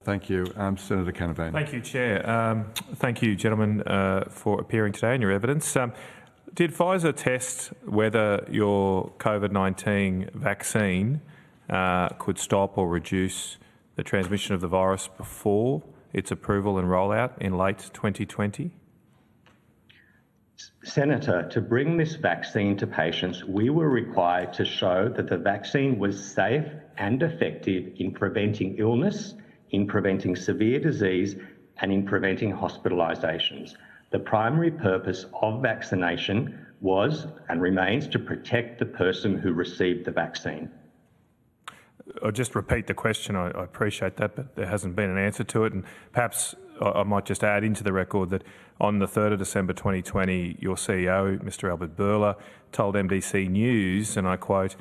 Thank you. Senator Canavan. Thank you, Chair. Thank you, gentlemen, for appearing today and your evidence. Did Pfizer test whether your COVID-19 vaccine could stop or reduce the transmission of the virus before its approval and rollout in late 2020? Senator, to bring this vaccine to patients, we were required to show that the vaccine was safe and effective in preventing illness, in preventing severe disease, and in preventing hospitalisations. The primary purpose of vaccination was and remains to protect the person who received the vaccine. I'll just repeat the question. I appreciate that, but there hasn't been an answer to it. And perhaps I might just add into the record that on the 3rd of December 2020, your CEO, Mr. Albert Bourla, told NBC News, and I quote,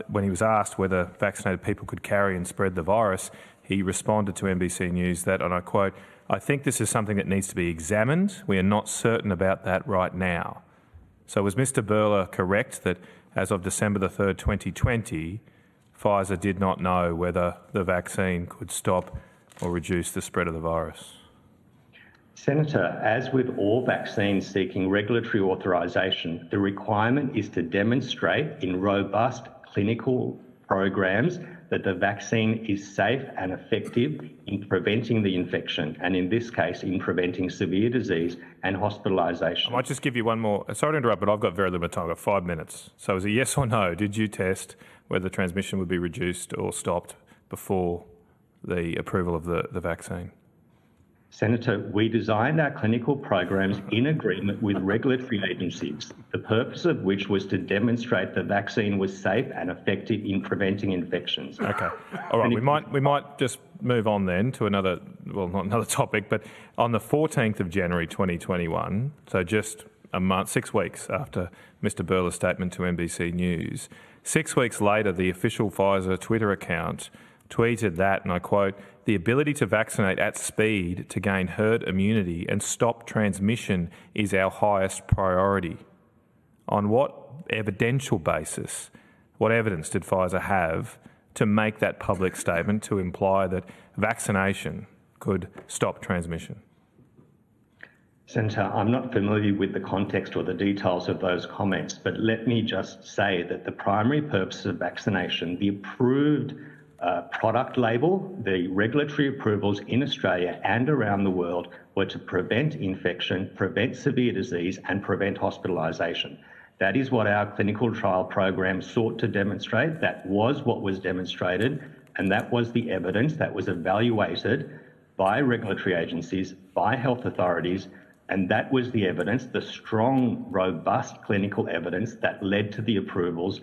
when he was asked whether vaccinated people could carry and spread the virus, he responded to NBC News that, and I quote, "I think this is something that needs to be examined. We are not certain about that right now." So was Mr. Bourla correct that as of December the 3rd, 2020, Pfizer did not know whether the vaccine could stop or reduce the spread of the virus? Senator, as with all vaccines seeking regulatory authorisation, the requirement is to demonstrate in robust clinical programs that the vaccine is safe and effective in preventing the infection, and in this case, in preventing severe disease and hospitalisation. I might just give you one more. Sorry to interrupt, but I've got very limited time. I've got 5 minutes. So is it yes or no? Did you test whether transmission would be reduced or stopped before the approval of the vaccine? Senator, we designed our clinical programs in agreement with regulatory agencies, the purpose of which was to demonstrate the vaccine was safe and effective in preventing infections. Okay. All right. We might just move on then to another, well, not another topic, but on the 14th of January 2021, so just a month, 6 weeks after Mr. Bourla's statement to NBC News, 6 weeks later, the official Pfizer Twitter account tweeted that, and I quote, "The ability to vaccinate at speed to gain herd immunity and stop transmission is our highest priority." On what evidential basis, what evidence did Pfizer have to make that public statement to imply that vaccination could stop transmission? Senator, I'm not familiar with the context or the details of those comments, but let me just say that the primary purpose of vaccination, the approved product label, the regulatory approvals in Australia and around the world were to prevent infection, prevent severe disease, and prevent hospitalisation. That is what our clinical trial program sought to demonstrate. That was what was demonstrated, and that was the evidence that was evaluated by regulatory agencies, by health authorities, and that was the evidence, the strong, robust clinical evidence that led to the approvals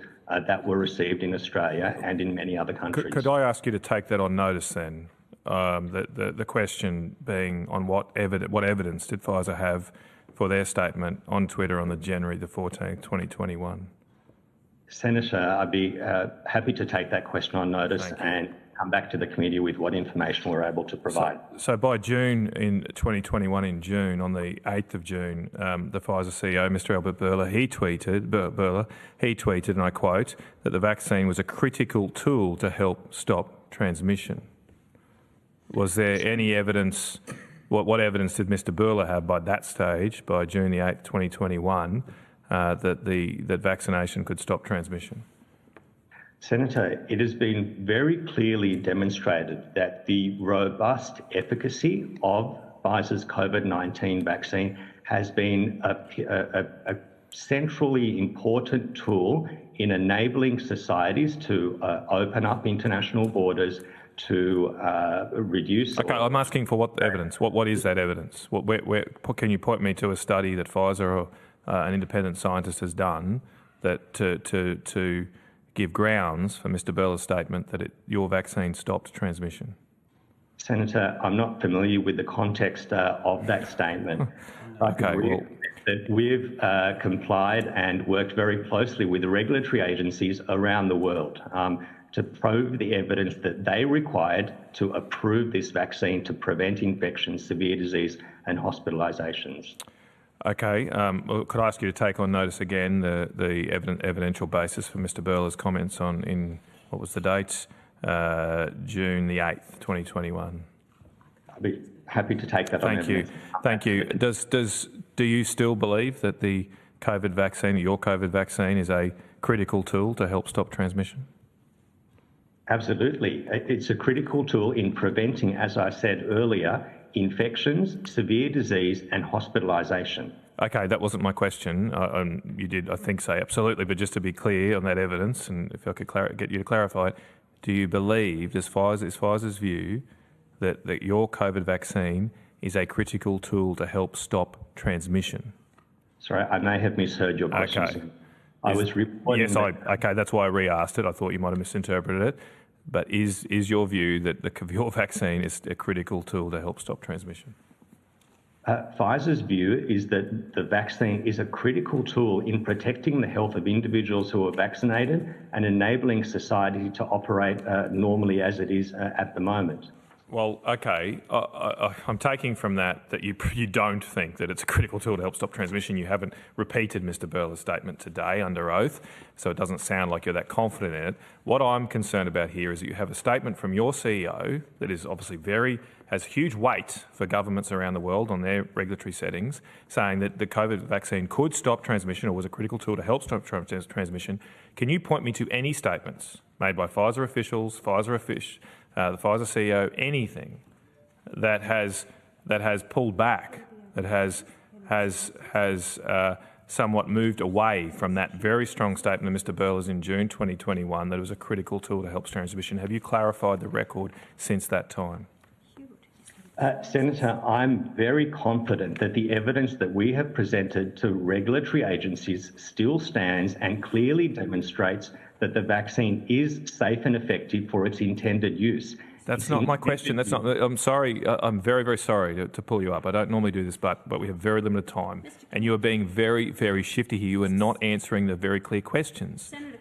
that were received in Australia and in many other countries. Could I ask you to take that on notice then? The question being on what evidence did Pfizer have for their statement on Twitter on the January the 14th, 2021? Senator, I'd be happy to take that question on notice and come back to the committee with what information we're able to provide. So by June in 2021, on the 8th of June, the Pfizer CEO, Mr. Albert Bourla, he tweeted, and I quote, that the vaccine was a critical tool to help stop transmission. Was there any evidence? What evidence did Mr. Bourla have by that stage, by June the 8th, 2021, that vaccination could stop transmission? Senator, it has been very clearly demonstrated that the robust efficacy of Pfizer's COVID-19 vaccine has been a centrally important tool in enabling societies to open up international borders, to reduce... Okay, I'm asking for what evidence. What is that evidence? Can you point me to a study that Pfizer or an independent scientist has done that to give grounds for Mr. Bourla's statement that your vaccine stopped transmission? Senator, I'm not familiar with the context of that statement. Okay, we've complied and worked very closely with the regulatory agencies around the world to prove the evidence that they required to approve this vaccine to prevent infection, severe disease and hospitalisations. Okay, could I ask you to take on notice again the evidential basis for Mr. Bourla's comments on, what was the date? June the 8th, 2021. I'd be happy to take that on evidence. Thank you. Do you still believe that the COVID vaccine, your COVID vaccine, is a critical tool to help stop transmission? Absolutely. It's a critical tool in preventing, as I said earlier, infections, severe disease and hospitalisation. Okay, that wasn't my question. You did, I think, say absolutely, but just to be clear on that evidence, and if I could get you to clarify it, do you believe, as far as Pfizer's view, that your COVID vaccine is a critical tool to help stop transmission? Sorry, I may have misheard your question. Okay. Okay, that's why I re-asked it. I thought you might have misinterpreted it. But is your view that your vaccine is a critical tool to help stop transmission? Pfizer's view is that the vaccine is a critical tool in protecting the health of individuals who are vaccinated and enabling society to operate normally as it is at the moment. Well, okay, I'm taking from that you don't think that it's a critical tool to help stop transmission. You haven't repeated Mr. Burler's statement today under oath, so it doesn't sound like you're that confident in it. What I'm concerned about here is that you have a statement from your CEO that is obviously has huge weight for governments around the world on their regulatory settings, saying that the COVID vaccine could stop transmission or was a critical tool to help stop transmission. Can you point me to any statements made by Pfizer officials, the Pfizer CEO, anything that has pulled back, that has somewhat moved away from that very strong statement of Mr. Burler's in June 2021 that it was a critical tool to help transmission? Have you clarified the record since that time? Senator, I'm very confident that the evidence that we have presented to regulatory agencies still stands and clearly demonstrates that the vaccine is safe and effective for its intended use. That's not my question. That's not. I'm sorry. I'm very, very sorry to pull you up. I don't normally do this, but we have very limited time, and you are being very, very shifty here. You are not answering the very clear questions. Senator,